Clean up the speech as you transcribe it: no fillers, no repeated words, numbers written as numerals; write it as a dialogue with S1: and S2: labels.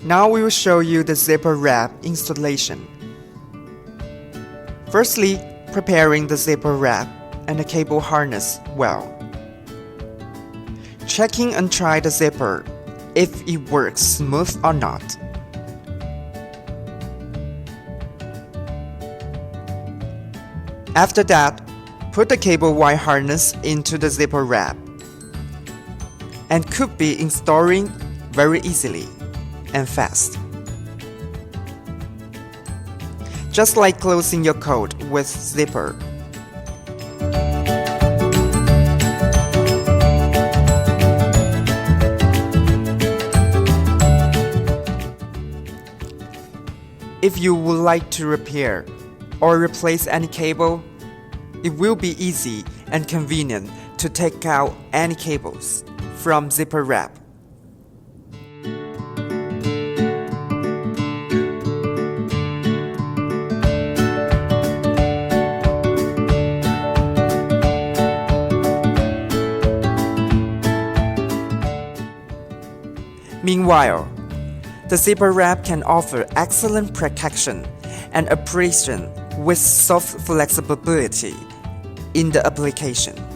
S1: Now we will show you the zipper wrap installation. Firstly, preparing the zipper wrap and the cable harness well. Checking and try the zipper if it works smooth or not. After that, put the cable wire harness into the zipper wrap and could be installing very easily and fast. Just like closing your coat with zipper. If you would like to repair or replace any cable, it will be easy and convenient to take out any cables from zipper wrap. Meanwhile, the zipper wrap can offer excellent protection and abrasion with soft flexibility in the application.